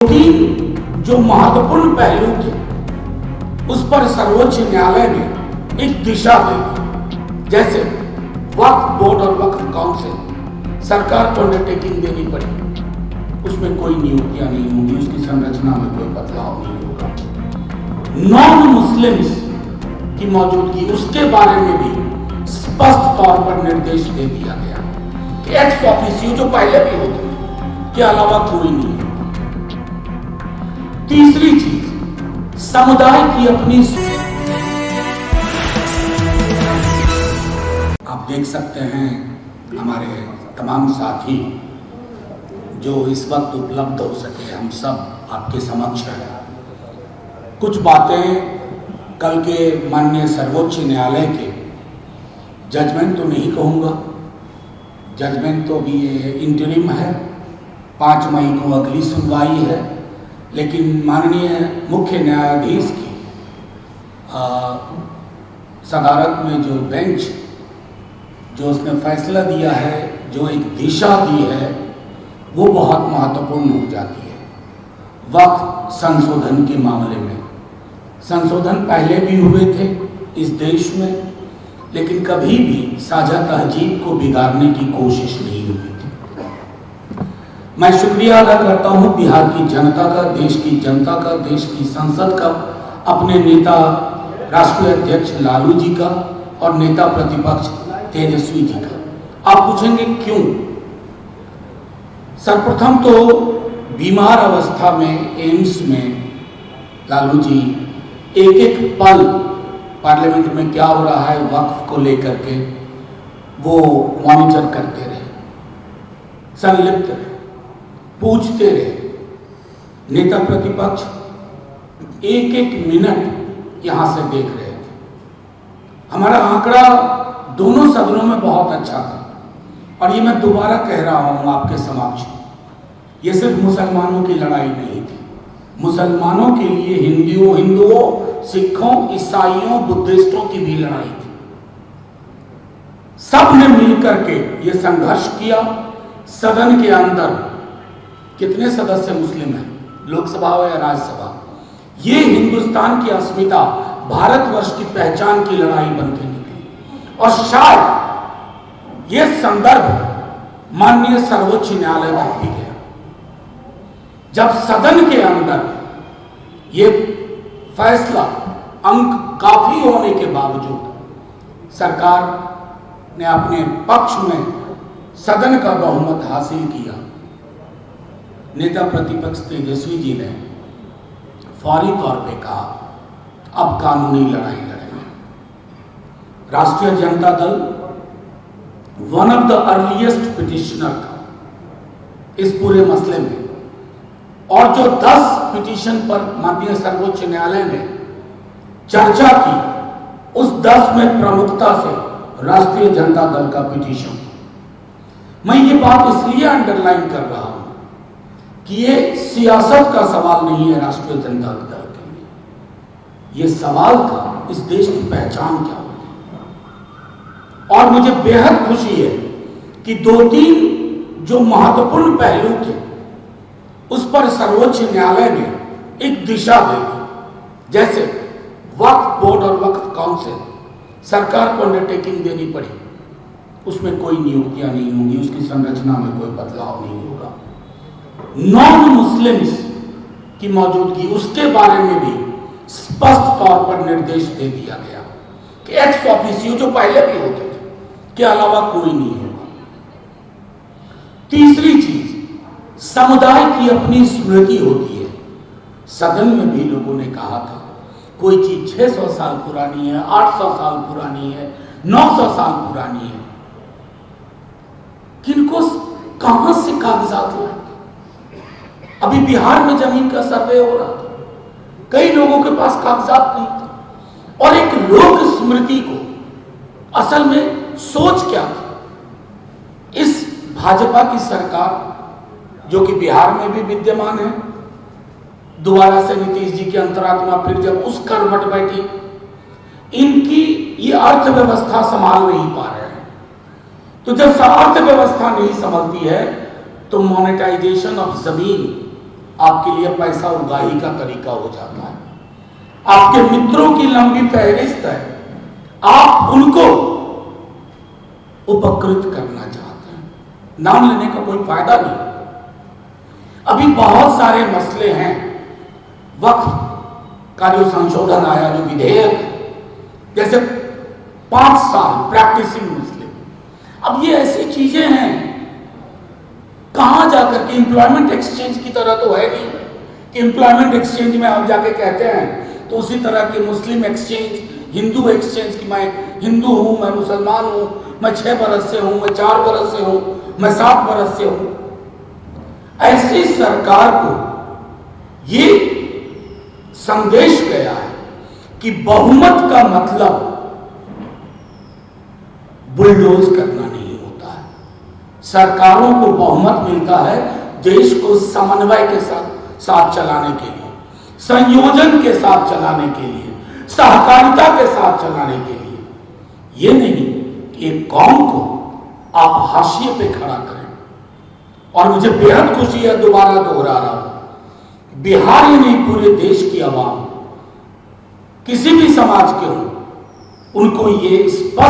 तीन जो महत्वपूर्ण पहलू थे उस पर सर्वोच्च न्यायालय ने एक दिशा दे दी। जैसे वक्फ बोर्ड और वक्फ काउंसिल सरकार को अंडरटेकिंग देनी पड़ी, उसमें कोई नियुक्तियां नहीं होंगी, उसकी संरचना में कोई बदलाव नहीं होगा। नॉन मुस्लिम्स की मौजूदगी, उसके बारे में भी स्पष्ट तौर पर निर्देश दे दिया गया कि एक्स ऑफिसियो जो पहले भी होते थे के अलावा कोई नहीं है। तीसरी चीज, समुदाय की अपनी, आप देख सकते हैं हमारे तमाम साथी जो इस वक्त उपलब्ध हो सके, हम सब आपके समक्ष हैं। कुछ बातें कल के माननीय सर्वोच्च न्यायालय के जजमेंट तो नहीं कहूँगा, जजमेंट तो भी इंटरिम है, 5 मई को अगली सुनवाई है, लेकिन माननीय मुख्य न्यायाधीश की सदारत में जो बेंच जो उसने फैसला दिया है, जो एक दिशा दी है, वो बहुत महत्वपूर्ण हो जाती है। वक्फ संशोधन के मामले में संशोधन पहले भी हुए थे इस देश में, लेकिन कभी भी साझा तहजीब को बिगाड़ने की कोशिश नहीं हुई थी। मैं शुक्रिया अदा करता हूं बिहार की जनता का, देश की जनता का, देश की संसद का, अपने नेता राष्ट्रीय अध्यक्ष लालू जी का और नेता प्रतिपक्ष तेजस्वी जी का। आप पूछेंगे क्यों? सर्वप्रथम तो बीमार अवस्था में एम्स में लालू जी एक एक पल पार्लियामेंट में क्या हो रहा है वक्फ को लेकर के वो मॉनिटर करते रहे, संलिप्त रहे, पूछते रहे। नेता प्रतिपक्ष एक एक मिनट यहां से देख रहे थे। हमारा आंकड़ा दोनों सदनों में बहुत अच्छा था, और ये मैं दोबारा कह रहा हूं आपके समक्ष, ये सिर्फ मुसलमानों की लड़ाई नहीं थी। मुसलमानों के लिए हिंदुओं, सिखों, ईसाइयों, बुद्धिस्टों की भी लड़ाई थी। सब ने मिलकर के ये संघर्ष किया। सदन के अंदर कितने सदस्य मुस्लिम हैं, लोकसभा हो या राज्यसभा, ये हिंदुस्तान की अस्मिता, भारतवर्ष की पहचान की लड़ाई बनकर निकली। और शायद ये संदर्भ माननीय सर्वोच्च न्यायालय तक भी गया, जब सदन के अंदर ये फैसला अंक काफी होने के बावजूद सरकार ने अपने पक्ष में सदन का बहुमत हासिल किया। नेता प्रतिपक्ष तेजस्वी जी ने फौरी तौर पे कहा अब कानूनी लड़ाई लड़ेंगे। राष्ट्रीय Janata Dal one of the earliest petitioner था इस पूरे मसले में, और जो 10 पिटीशन पर माननीय सर्वोच्च न्यायालय ने चर्चा की, उस 10 में प्रमुखता से राष्ट्रीय जनता दल का पिटीशन। मैं ये बात इसलिए अंडरलाइन कर रहा हूं कि ये सियासत का सवाल नहीं है राष्ट्रीय जनता दल के लिए, ये सवाल था इस देश की पहचान क्या होगी। और मुझे बेहद खुशी है कि 2-3 जो महत्वपूर्ण पहलू थे उस पर सर्वोच्च न्यायालय ने एक दिशा दे दी। जैसे वक्फ बोर्ड और वक्फ काउंसिल सरकार को अंडरटेकिंग देनी पड़ी, उसमें कोई नियुक्तियां नहीं होंगी, उसकी संरचना में कोई बदलाव नहीं होगा। नॉन मुस्लिम्स की मौजूदगी, उसके बारे में भी स्पष्ट तौर पर निर्देश दे दिया गया कि एक्स ऑफिसियो जो पहले भी होते थे के अलावा कोई नहीं होगा। तीसरी चीज, समुदाय की अपनी स्मृति होती है। सदन में भी लोगों ने कहा था कोई चीज 600 साल पुरानी है, 800 साल पुरानी है, 900 साल पुरानी है, किनको कहां से कागजात लाएंगे? अभी बिहार में जमीन का सर्वे हो रहा था, कई लोगों के पास कागजात नहीं थे। और एक लोक स्मृति को असल में सोच क्या थी? इस भाजपा की सरकार जो कि बिहार में भी विद्यमान है, दोबारा से नीतीश जी की अंतरात्मा फिर जब उस करवट बैठी, इनकी ये अर्थव्यवस्था संभाल नहीं पा रहे हैं। तो जब अर्थव्यवस्था नहीं संभलती है तो मोनेटाइजेशन ऑफ जमीन आपके लिए पैसा उगाही का तरीका हो जाता है। आपके मित्रों की लंबी फहरिस्त है, आप उनको उपकृत करना चाहते हैं। नाम लेने का कोई फायदा नहीं। अभी बहुत सारे मसले हैं। वक्फ का जो संशोधन आया, जो विधेयक, जैसे 5 साल प्रैक्टिसिंग मुस्लिम, अब ये ऐसी चीजें हैं, कहां जाकर के एम्प्लॉयमेंट एक्सचेंज की तरह तो है नहीं कि एम्प्लॉयमेंट एक्सचेंज में आप जाके कहते हैं तो उसी तरह की मुस्लिम एक्सचेंज, हिंदू एक्सचेंज की मैं हिंदू हूं, मैं मुसलमान हूं, मैं 6 बरस से हूं, मैं 4 बरस से हूं, मैं 7 बरस से हूं। ऐसी सरकार को ये संदेश गया है कि बहुमत का मतलब बुलडोज करना नहीं होता है। सरकारों को बहुमत मिलता है देश को समन्वय के साथ चलाने के लिए, संयोजन के साथ चलाने के लिए, सहकारिता के साथ चलाने के लिए। ये नहीं कि एक कौम को आप हाशिए पे खड़ा करें। और मुझे बेहद खुशी है, दोबारा दोहरा रहा हूं, बिहार ही नहीं पूरे देश की आवाम, किसी भी समाज के हो, उनको ये स्पष्ट